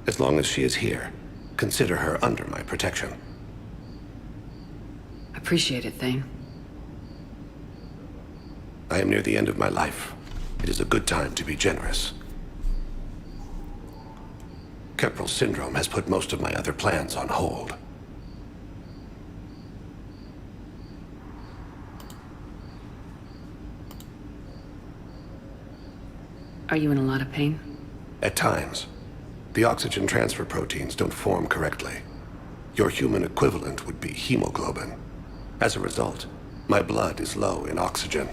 As long as she is here, consider her under my protection. Appreciate it, Thane. I am near the end of my life. It is a good time to be generous. Keprel syndrome has put most of my other plans on hold. Are you in a lot of pain? At times. The oxygen transfer proteins don't form correctly. Your human equivalent would be hemoglobin. As a result, my blood is low in oxygen.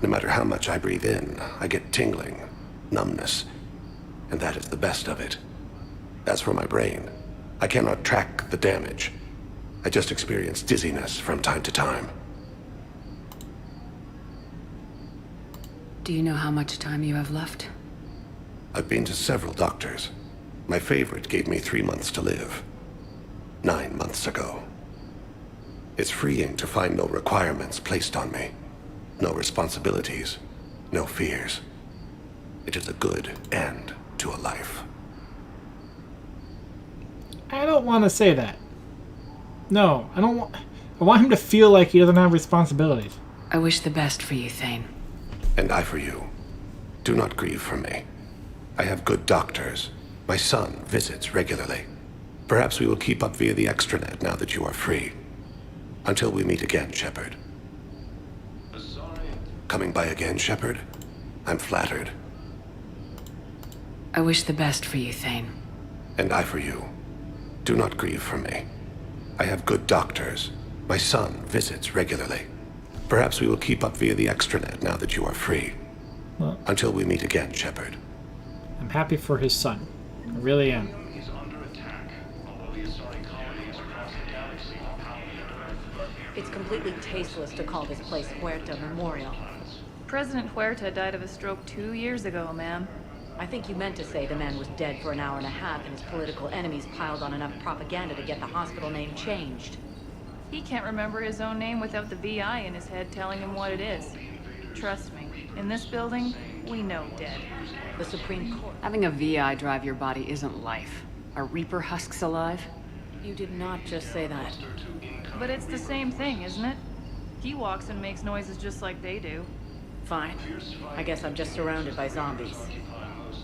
No matter how much I breathe in, I get tingling, numbness, and that is the best of it. As for my brain, I cannot track the damage. I just experience dizziness from time to time. Do you know how much time you have left? I've been to several doctors. My favorite gave me 3 months to live. 9 months ago. It's freeing to find no requirements placed on me. No responsibilities. No fears. It is a good end to a life. I don't want to say that. No, I don't want... I want him to feel like he doesn't have responsibilities. I wish the best for you, Thane. And I for you. Do not grieve for me. I have good doctors. My son visits regularly. Perhaps we will keep up via the extranet now that you are free. Until we meet again, Shepard. Coming by again, Shepard? I'm flattered. I wish the best for you, Thane. And I for you. Do not grieve for me. I have good doctors. My son visits regularly. Perhaps we will keep up via the extranet now that you are free. Well, until we meet again, Shepard. I'm happy for his son. I really am. It's completely tasteless to call this place Huerta Memorial. President Huerta died of a stroke 2 years ago, ma'am. I think you meant to say the man was dead for an hour and a half and his political enemies piled on enough propaganda to get the hospital name changed. He can't remember his own name without the VI in his head telling him what it is. Trust me, in this building, we know dead. The Supreme Court... Having a VI drive your body isn't life. Are Reaper husks alive? You did not just say that. But it's the same thing, isn't it? He walks and makes noises just like they do. Fine. I guess I'm just surrounded by zombies.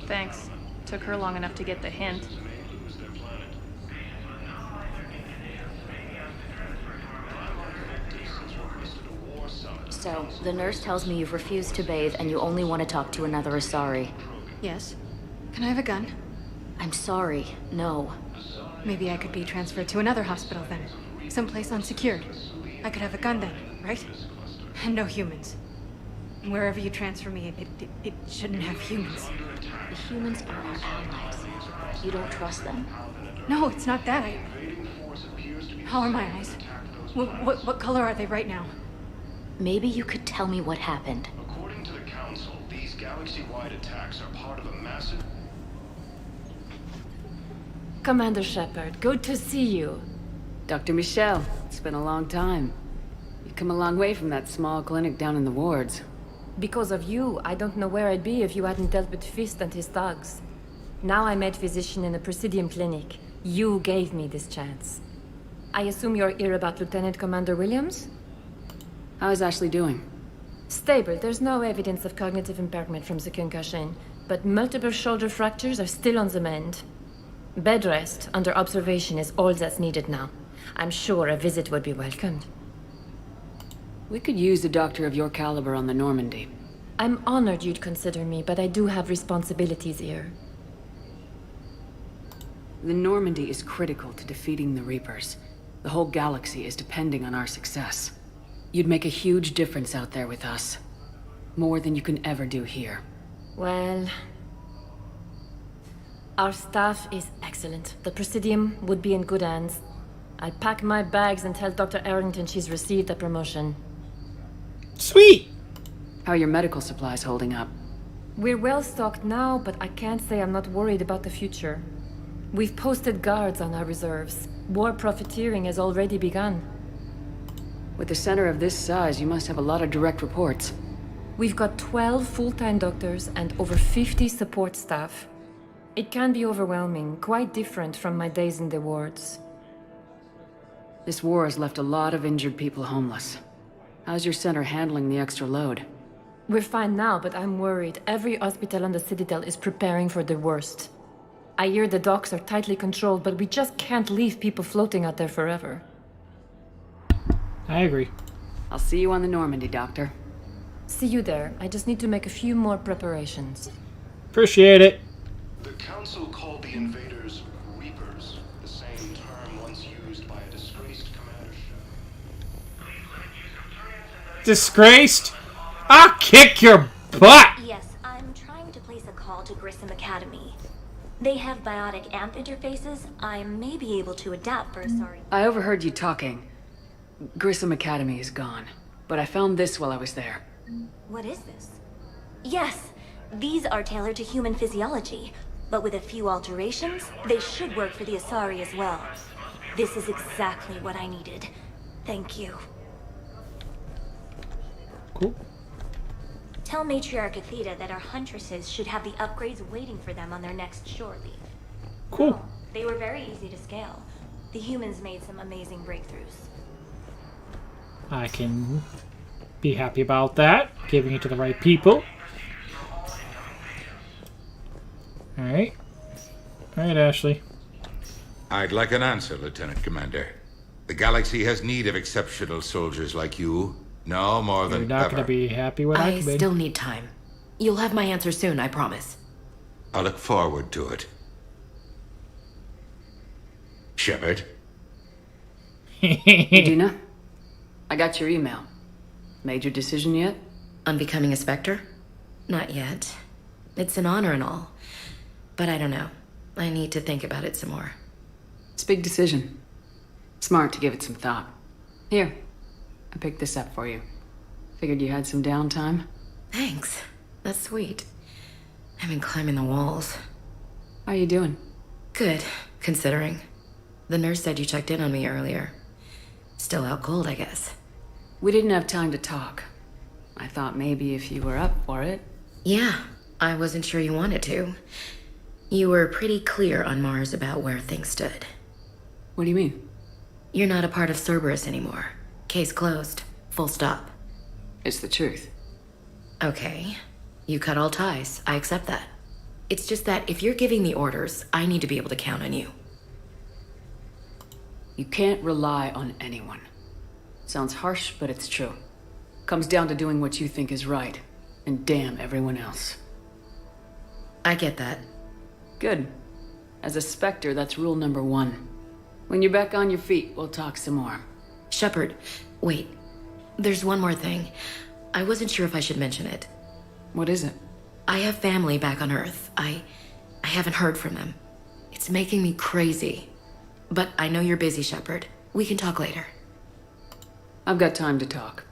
Thanks. Took her long enough to get the hint. So, the nurse tells me you've refused to bathe and you only want to talk to another Asari. Yes. Can I have a gun? I'm sorry, no. Maybe I could be transferred to another hospital then. Someplace unsecured. I could have a gun then, right? And no humans. Wherever you transfer me, it shouldn't have humans. The humans are our allies. You don't trust them? No, it's not that. How are my eyes? What color are they right now? Maybe you could tell me what happened. According to the Council, these galaxy-wide attacks are part of a massive... Commander Shepard, good to see you. Dr. Michelle, it's been a long time. You've come a long way from that small clinic down in the wards. Because of you, I don't know where I'd be if you hadn't dealt with Fist and his thugs. Now I'm med physician in a Presidium clinic. You gave me this chance. I assume you're here about Lieutenant Commander Williams? How is Ashley doing? Stable. There's no evidence of cognitive impairment from the concussion. but multiple shoulder fractures are still on the mend. Bed rest under observation is all that's needed now. I'm sure a visit would be welcomed. We could use a doctor of your caliber on the Normandy. I'm honored you'd consider me, but I do have responsibilities here. The Normandy is critical to defeating the Reapers. The whole galaxy is depending on our success. You'd make a huge difference out there with us. More than you can ever do here. Well... Our staff is excellent. The Presidium would be in good hands. I'll pack my bags and tell Dr. Arrington she's received a promotion. Sweet! How are your medical supplies holding up? We're well stocked now, but I can't say I'm not worried about the future. We've posted guards on our reserves. War profiteering has already begun. With a center of this size, you must have a lot of direct reports. We've got 12 full-time doctors and over 50 support staff. It can be overwhelming, quite different from my days in the wards. This war has left a lot of injured people homeless. How's your center handling the extra load? We're fine now, but I'm worried. Every hospital on the Citadel is preparing for the worst. I hear the docks are tightly controlled, but we just can't leave people floating out there forever. I agree. I'll see you on the Normandy, Doctor. See you there. I just need to make a few more preparations. Appreciate it. The Council called the invaders Reapers, the same term once used by a disgraced commander. Disgraced? I'll kick your butt! Yes, I'm trying to place a call to Grissom Academy. They have biotic amp interfaces. I may be able to adapt for a sorry. I overheard you talking. Grissom Academy is gone, but I found this while I was there. What is this? Yes, these are tailored to human physiology, but with a few alterations, they should work for the Asari as well. This is exactly what I needed. Thank you. Cool. Tell Matriarch Athena that our huntresses should have the upgrades waiting for them on their next shore leave. Cool. They were very easy to scale. The humans made some amazing breakthroughs. I can be happy about that. Giving it to the right people. Alright. Alright, Ashley. I'd like an answer, Lieutenant Commander. The galaxy has need of exceptional soldiers like you. No more than You're not going to be happy with I that. still need time. You'll have my answer soon, I promise. I look forward to it. Shepard? Dina? I got your email. Made your decision yet? On becoming a Spectre? Not yet. It's an honor and all. But I don't know. I need to think about it some more. It's a big decision. Smart to give it some thought. Here, I picked this up for you. Figured you had some downtime. Thanks. That's sweet. I've been climbing the walls. How are you doing? Good, considering. The nurse said you checked in on me earlier. Still out cold, I guess. We didn't have time to talk. I thought maybe if you were up for it. Yeah, I wasn't sure you wanted to. You were pretty clear on Mars about where things stood. What do you mean? You're not a part of Cerberus anymore. Case closed. Full stop. It's the truth. Okay. You cut all ties. I accept that. It's just that if you're giving me orders, I need to be able to count on you. You can't rely on anyone. Sounds harsh, but it's true. Comes down to doing what you think is right, and damn everyone else. I get that. Good. As a Spectre, that's rule number 1. When you're back on your feet, we'll talk some more. Shepard, wait. There's one more thing. I wasn't sure if I should mention it. What is it? I have family back on Earth. I haven't heard from them. It's making me crazy. But I know you're busy, Shepard. We can talk later. I've got time to talk.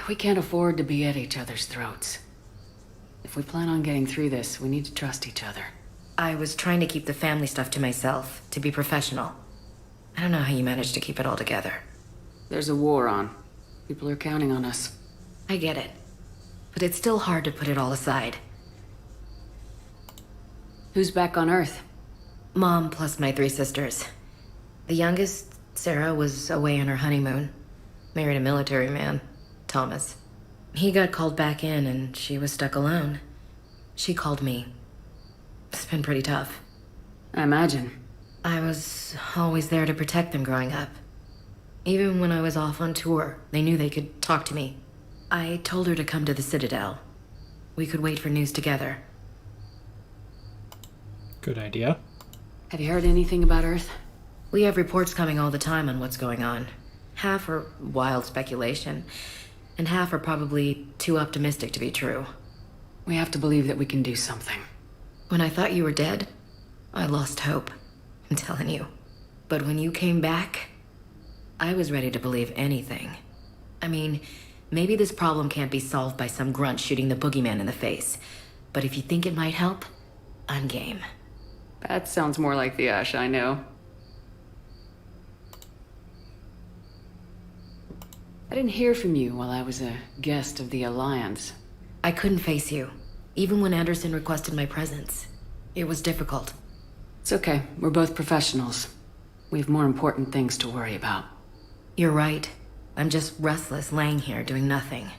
We can't afford to be at each other's throats. If we plan on getting through this, we need to trust each other. I was trying to keep the family stuff to myself, to be professional. I don't know how you managed to keep it all together. There's a war on. People are counting on us. I get it. But it's still hard to put it all aside. Who's back on Earth? Mom plus my 3 sisters. The youngest, Sarah was away on her honeymoon. Married a military man, Thomas. He got called back in and she was stuck alone. She called me. It's been pretty tough. I imagine. I was always there to protect them growing up. Even when I was off on tour, they knew they could talk to me. I told her to come to the Citadel. We could wait for news together. Good idea. Have you heard anything about Earth? We have reports coming all the time on what's going on. Half are wild speculation, and half are probably too optimistic to be true. We have to believe that we can do something. When I thought you were dead, I lost hope. I'm telling you. But when you came back, I was ready to believe anything. I mean, maybe this problem can't be solved by some grunt shooting the boogeyman in the face. But if you think it might help, I'm game. That sounds more like the Ash I know. I didn't hear from you while I was a guest of the Alliance. I couldn't face you, even when Anderson requested my presence. It was difficult. It's okay. We're both professionals. We have more important things to worry about. You're right. I'm just restless, laying here doing nothing.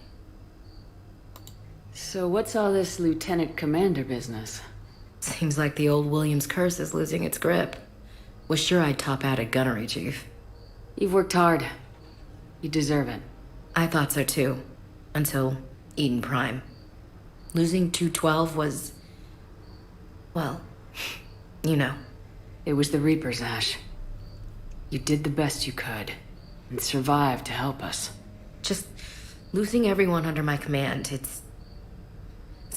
So what's all this Lieutenant Commander business? Seems like the old Williams curse is losing its grip. Was sure I'd top out at gunnery, Chief. You've worked hard. You deserve it. I thought so too. Until Eden Prime. Losing 212 was... well, you know. It was the Reapers, Ash. You did the best you could, and survived to help us. Just losing everyone under my command, it's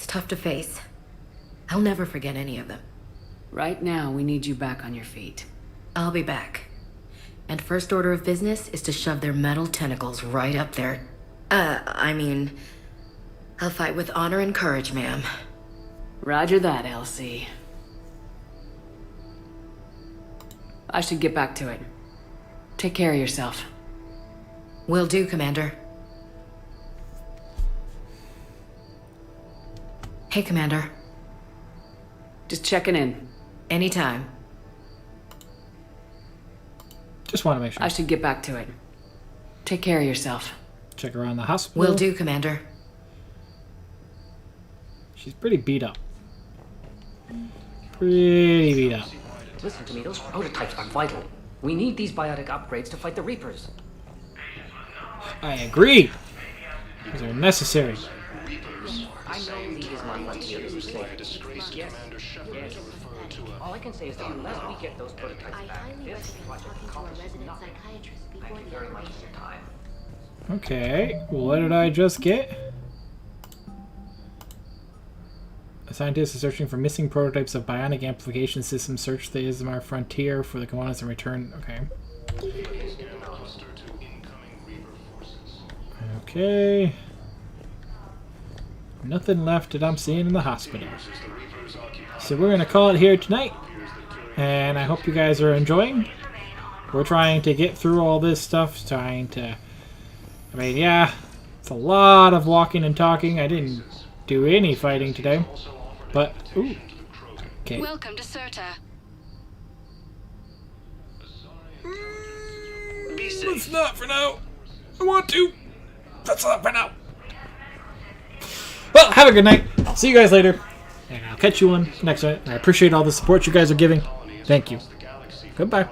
tough to face. I'll never forget any of them. Right now, we need you back on your feet. I'll be back. And first order of business is to shove their metal tentacles right up there. I'll fight with honor and courage, ma'am. Roger that, LC. I should get back to it. Take care of yourself. Will do, Commander. Hey, Commander. Just checking in. Anytime. Just want to make sure. I should get back to it. Take care of yourself. Check around the hospital. Will do, Commander. She's pretty beat up. Pretty beat up. Listen to me, those prototypes are vital. We need these biotic upgrades to fight the Reapers. I agree. These are necessary. I know Lee is not one here to say. Yes. All I can say is that unless we get those prototypes back, this project accomplishes nothing. Thank you very much for your time. Okay, what did I just get? A scientist is searching for missing prototypes of bionic amplification systems. Search the Ismar frontier for the components and return. Okay. Okay. Nothing left that I'm seeing in the hospital. So we're going to call it here tonight. And I hope you guys are enjoying. We're trying to get through all this stuff. I mean, yeah. It's a lot of walking and talking. I didn't do any fighting today. But, ooh. Okay. Welcome to Serta. Let's not for now. I want to. That's not for now. Well, have a good night. See you guys later. And I'll catch you on next one. I appreciate all the support you guys are giving. Thank you. Goodbye.